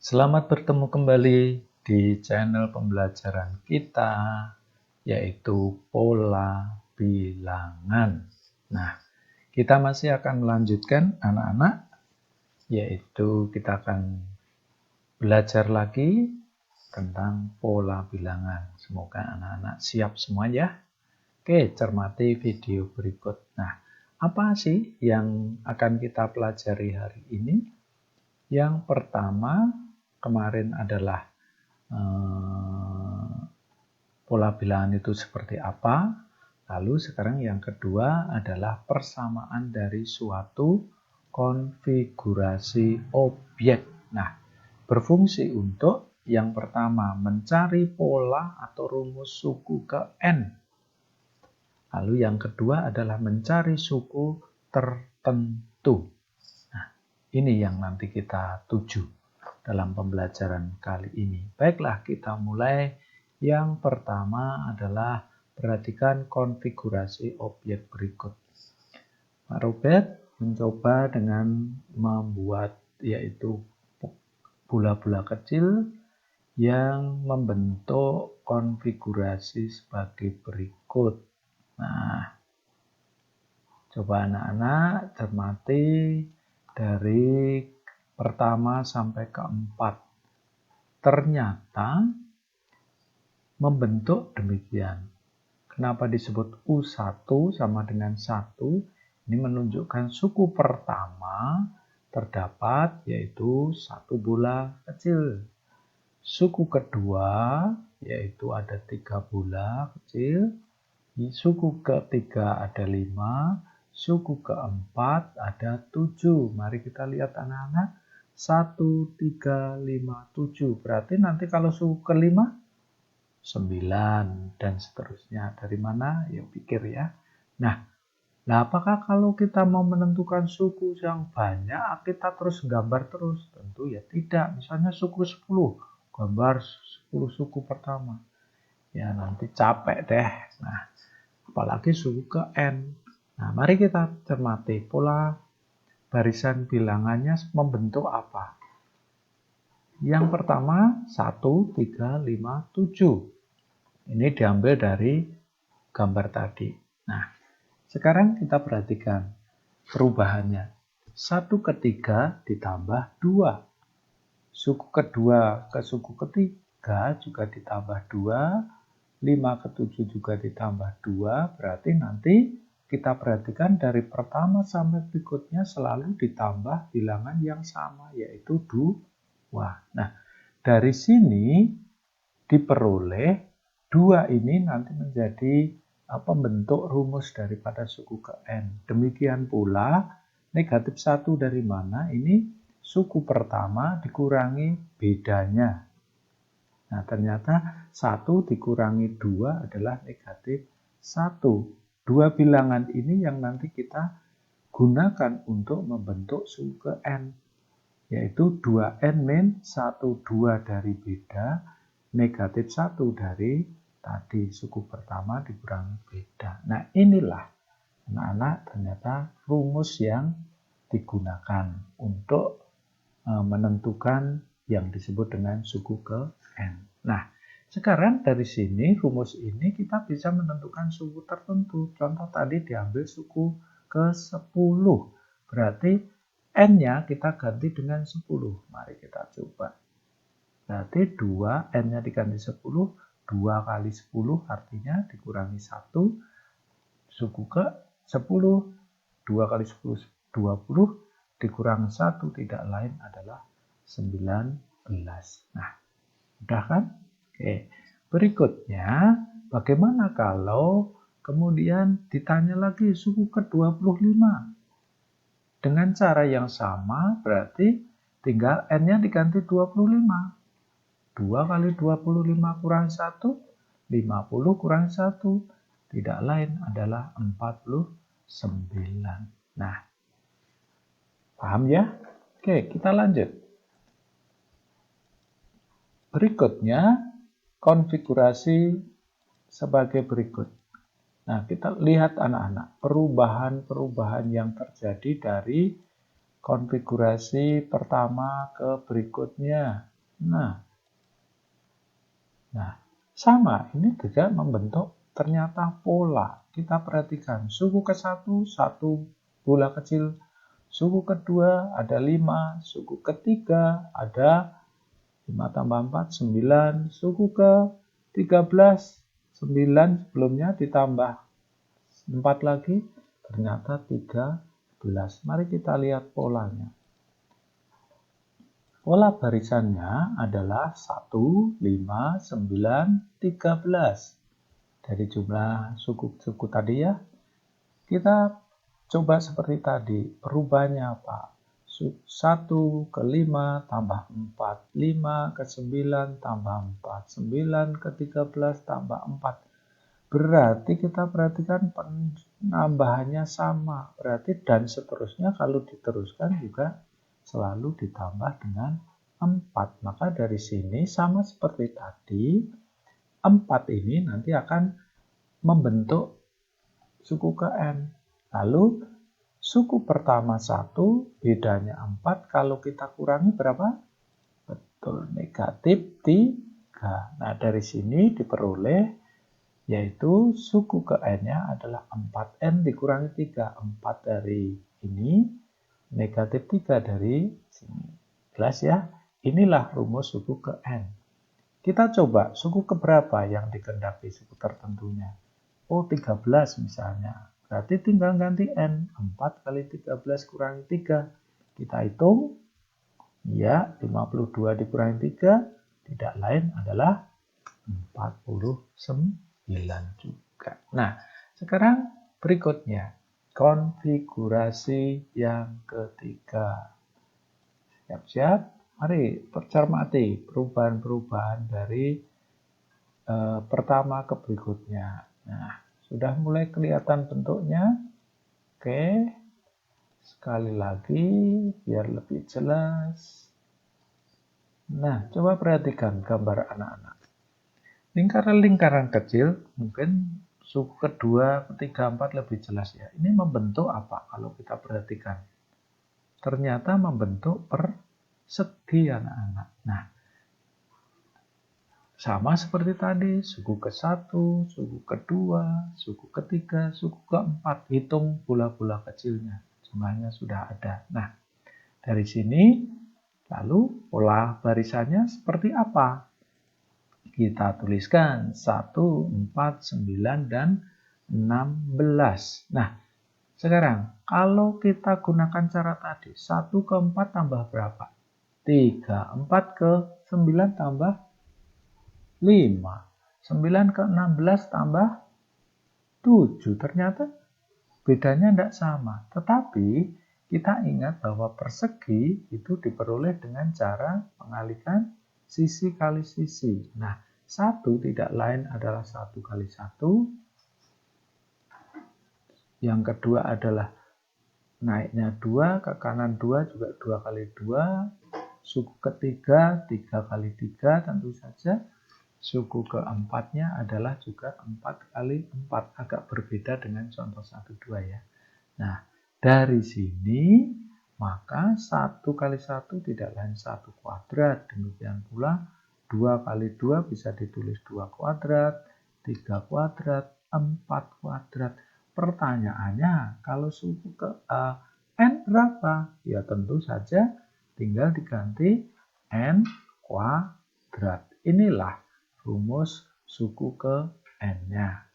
Selamat bertemu kembali di channel pembelajaran kita, yaitu pola bilangan. Nah, kita masih akan melanjutkan anak-anak, yaitu kita akan belajar lagi tentang pola bilangan. Semoga anak-anak siap semua ya. Oke, cermati video berikut. Nah, apa sih yang akan kita pelajari hari ini? Yang pertama, kemarin adalah pola bilangan itu seperti apa. Lalu sekarang yang kedua adalah persamaan dari suatu konfigurasi objek. Nah, berfungsi untuk yang pertama mencari pola atau rumus suku ke N. Lalu yang kedua adalah mencari suku tertentu. Nah, ini yang nanti kita tuju dalam pembelajaran kali ini. Baiklah, kita mulai. Yang pertama adalah perhatikan konfigurasi objek berikut. Pak Robert mencoba dengan membuat yaitu bola-bola kecil yang membentuk konfigurasi sebagai berikut. Nah, coba anak-anak cermati dari pertama sampai keempat. Ternyata membentuk demikian. Kenapa disebut U1 sama dengan 1? Ini menunjukkan suku pertama terdapat yaitu satu bola kecil. Suku kedua yaitu ada 3 bola kecil. Suku ketiga ada 5. Suku keempat ada 7. Mari kita lihat anak-anak. 1, 3, 5, 7. Berarti nanti kalau suku kelima 9 dan seterusnya. Dari mana? Ya pikir ya. Nah, apakah kalau kita mau menentukan suku yang banyak, kita terus gambar terus? Tentu ya tidak. Misalnya suku 10, gambar 10 suku pertama. Ya nanti capek deh. Nah, apalagi suku ke N. Nah, mari kita cermati pola barisan bilangannya membentuk apa. Yang pertama 1, 3, 5, 7. Ini diambil dari gambar tadi. Nah, sekarang kita perhatikan perubahannya. 1 ke 3 ditambah 2. Suku kedua ke suku ketiga juga ditambah 2. 5 ke 7 juga ditambah 2. Berarti nanti kita perhatikan dari pertama sampai berikutnya selalu ditambah bilangan yang sama, yaitu 2. Nah, dari sini diperoleh 2 ini nanti menjadi pembentuk rumus daripada suku ke N. Demikian pula negatif 1 dari mana? Ini suku pertama dikurangi bedanya. Nah, ternyata 1 dikurangi 2 adalah negatif 1. 2 bilangan ini yang nanti kita gunakan untuk membentuk suku ke N. Yaitu 2N min 1, 2 dari beda, negatif 1 dari tadi suku pertama dikurangi beda. Nah, inilah anak-anak ternyata rumus yang digunakan untuk menentukan yang disebut dengan suku ke N. Nah, sekarang dari sini rumus ini kita bisa menentukan suku tertentu. Contoh tadi diambil suku ke 10. Berarti N-nya kita ganti dengan 10. Mari kita coba. Berarti 2, N-nya diganti 10. 2 kali 10 artinya dikurangi 1. Suku ke 10. 2 kali 10, 20. Dikurangi 1 tidak lain adalah 19. Nah, udah kan? Oke. Berikutnya, bagaimana kalau kemudian ditanya lagi suku ke 25? Dengan cara yang sama berarti tinggal N-nya diganti 25. 2 kali 25 kurang 1, 50 kurang 1. Tidak lain adalah 49. Nah, paham ya? Oke, kita lanjut. Berikutnya, konfigurasi sebagai berikut. Nah, kita lihat anak-anak, perubahan-perubahan yang terjadi dari konfigurasi pertama ke berikutnya. Nah, sama, ini juga membentuk ternyata pola. Kita perhatikan, suku ke-1, 1 bola kecil. Suku kedua ada 5, suku ketiga ada 5 tambah 4, 9. Suku ke-13, 9 sebelumnya ditambah 4 lagi, ternyata 13. Mari kita lihat polanya. Pola barisannya adalah 1, 5, 9, 13. Dari jumlah suku-suku tadi ya, kita coba seperti tadi, perubahannya apa? 1 ke 5 tambah 4, 5 ke 9 tambah 4, 9 ke 13 tambah 4. Berarti kita perhatikan penambahannya sama. Berarti dan seterusnya kalau diteruskan juga selalu ditambah dengan 4. Maka dari sini sama seperti tadi, 4 ini nanti akan membentuk suku ke N. Lalu suku pertama 1, bedanya 4. Kalau kita kurangi berapa? Betul, negatif 3. Nah, dari sini diperoleh yaitu suku ke N-nya adalah 4N dikurangi 3. 4 dari ini, negatif 3 dari sini. Jelas ya? Inilah rumus suku ke N. Kita coba suku ke berapa yang dikehendaki suku tertentunya. Oh, 13 misalnya. Berarti tinggal ganti N. 4 kali 13 kurangi 3. Kita hitung. Ya, 52 dikurangi 3. Tidak lain adalah 49 juga. Nah, sekarang berikutnya. Konfigurasi yang ketiga. Siap-siap. Mari cermati perubahan-perubahan dari pertama ke berikutnya. Nah, sudah mulai kelihatan bentuknya. Oke. Sekali lagi biar lebih jelas. Nah, coba perhatikan gambar anak-anak. Lingkaran-lingkaran kecil mungkin suku kedua, ketiga, 4 lebih jelas ya. Ini membentuk apa kalau kita perhatikan? Ternyata membentuk persegi anak-anak. Nah, sama seperti tadi, suku ke-1, suku kedua, suku ketiga, suku ke-4. Hitung bola-bola kecilnya. Jumlahnya sudah ada. Nah, dari sini lalu pola barisannya seperti apa? Kita tuliskan 1, 4, 9, dan 16. Nah, sekarang kalau kita gunakan cara tadi, 1 ke 4 tambah berapa? 3, 4 ke 9 tambah 5, 9 ke 16 tambah 7. Ternyata bedanya tidak sama. Tetapi kita ingat bahwa persegi itu diperoleh dengan cara mengalihkan sisi kali sisi. Nah, 1 tidak lain adalah 1 kali 1. Yang kedua adalah naiknya 2, ke kanan 2 juga 2 kali 2. Suku ketiga 3 kali 3 tentu saja. Suku keempatnya adalah juga 4 kali 4. Agak berbeda dengan contoh 1, 2 ya. Nah, dari sini maka 1 kali 1 tidak lain 1 kuadrat. Demikian pula 2 kali 2 bisa ditulis 2 kuadrat, 3 kuadrat, 4 kuadrat. Pertanyaannya, kalau suku ke N berapa? Ya tentu saja tinggal diganti N kuadrat. Inilah rumus suku ke N-nya.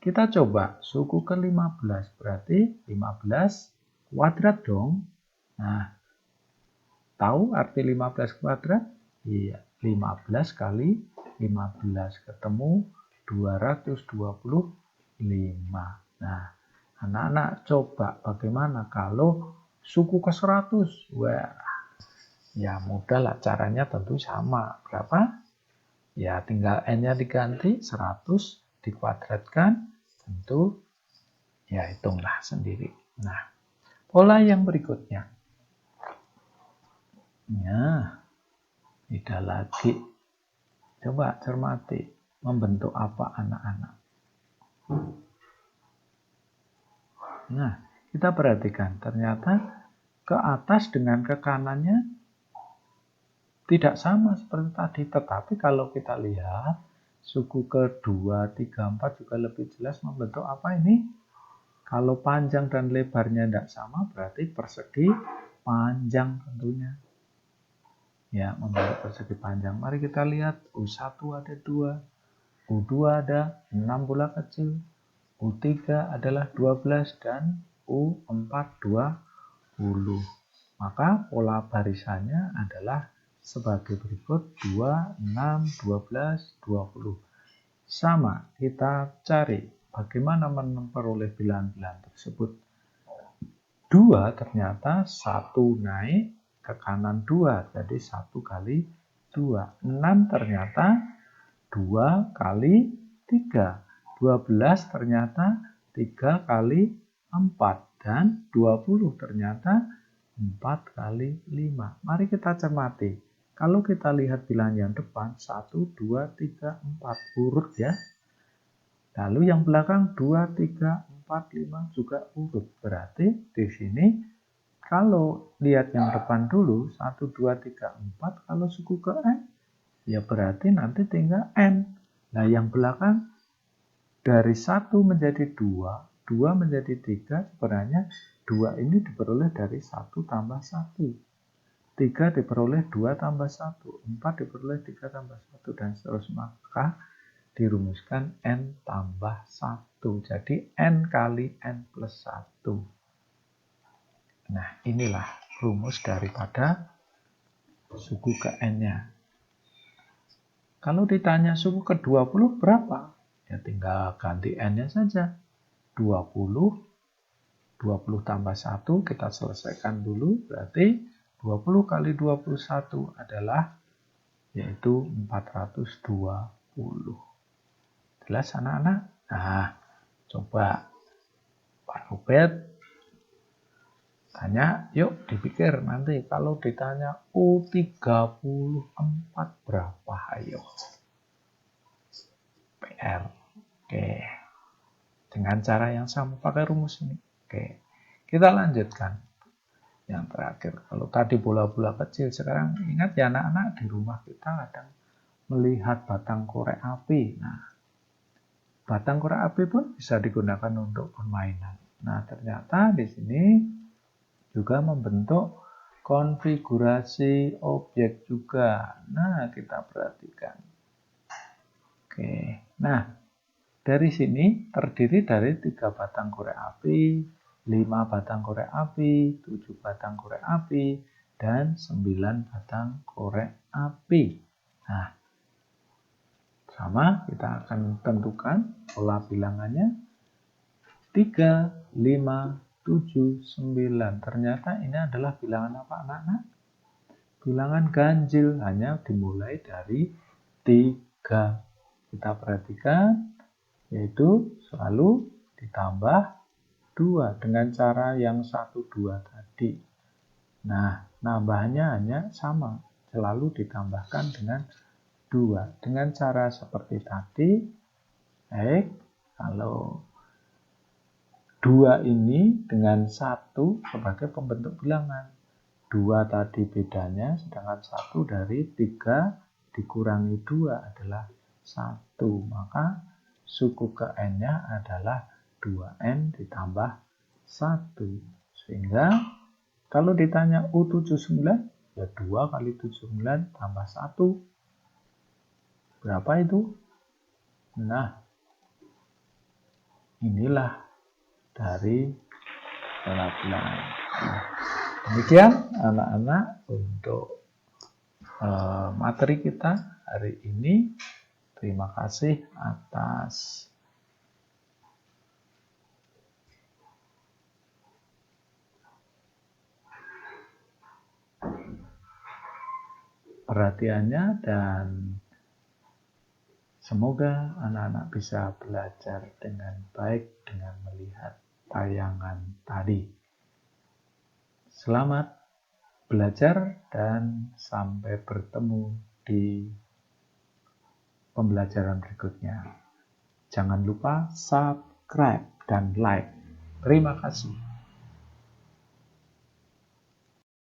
Kita coba suku ke-15, berarti 15 kuadrat dong. Nah, tahu arti 15 kuadrat? Iya, 15 kali 15 ketemu 225. Nah, anak-anak coba bagaimana kalau suku ke-100? Wah, ya mudah lah, caranya tentu sama. Berapa? Ya tinggal N-nya diganti, 100 dikuadratkan, tentu ya hitunglah sendiri. Nah, pola yang berikutnya. Ya, tidak lagi. Coba cermati, membentuk apa anak-anak. Nah, kita perhatikan, ternyata ke atas dengan ke kanannya tidak sama seperti tadi. Tetapi kalau kita lihat suku kedua, 3, 4 juga lebih jelas membentuk apa ini? Kalau panjang dan lebarnya tidak sama berarti persegi panjang tentunya. Ya, membentuk persegi panjang. Mari kita lihat U1 ada 2, U2 ada 6 bola kecil, U3 adalah 12 dan U4 20. Maka pola barisannya adalah sebagai berikut 2, 6, 12, 20. Sama, kita cari bagaimana memperoleh bilangan-bilangan tersebut. 2 ternyata 1 naik ke kanan 2, jadi 1 kali 2. 6 ternyata 2 kali 3. 12 ternyata 3 kali 4. Dan 20 ternyata 4 kali 5. Mari kita cermati. Kalau kita lihat bilangan yang depan, 1, 2, 3, 4. Urut ya. Lalu yang belakang 2, 3, 4, 5 juga urut. Berarti di sini kalau lihat yang depan dulu, 1, 2, 3, 4. Kalau suku ke N, ya berarti nanti tinggal N. Nah yang belakang dari 1 menjadi 2, 2 menjadi 3, sebenarnya 2 ini diperoleh dari 1 tambah 1. 3 diperoleh 2 tambah 1. 4 diperoleh 3 tambah 1. Dan seterusnya. Maka dirumuskan N tambah 1. Jadi N kali N plus 1. Nah inilah rumus daripada suku ke N-nya. Kalau ditanya suku ke 20 berapa? Ya tinggal ganti N-nya saja. 20 tambah 1 kita selesaikan dulu. Berarti 20 kali 21 adalah yaitu 420. Jelas anak-anak? Nah, coba Pak Rubet tanya, yuk dipikir nanti kalau ditanya U34 berapa? Ayo. PR. Oke. Dengan cara yang sama pakai rumus ini. Oke. Kita lanjutkan. Yang terakhir, kalau tadi bola-bola kecil, sekarang ingat ya anak-anak, di rumah kita kadang melihat batang korek api. Nah, batang korek api pun bisa digunakan untuk permainan. Nah, ternyata di sini juga membentuk konfigurasi objek juga. Nah, kita perhatikan. Oke. Nah, dari sini terdiri dari 3 batang korek api, 5 batang korek api, 7 batang korek api, dan 9 batang korek api. Nah, sama kita akan tentukan pola bilangannya 3, 5, 7, 9. Ternyata ini adalah bilangan apa anak-anak? Bilangan ganjil, hanya dimulai dari 3. Kita perhatikan, yaitu selalu ditambah 2 dengan cara yang 1, 2 tadi. Nah, nambahnya hanya sama, selalu ditambahkan dengan 2. Dengan cara seperti tadi, baik, kalau 2 ini dengan 1 sebagai pembentuk bilangan. 2 tadi bedanya, sedangkan 1 dari 3 dikurangi 2 adalah 1. Maka suku ke N-nya adalah 2N ditambah 1. Sehingga kalau ditanya U79, ya 2 kali 79 tambah 1. Berapa itu? Nah, inilah dari pola bilangan. Nah, demikian anak-anak untuk materi kita hari ini. Terima kasih atas perhatiannya dan semoga anak-anak bisa belajar dengan baik dengan melihat tayangan tadi. Selamat belajar dan sampai bertemu di pembelajaran berikutnya. Jangan lupa subscribe dan like. Terima kasih.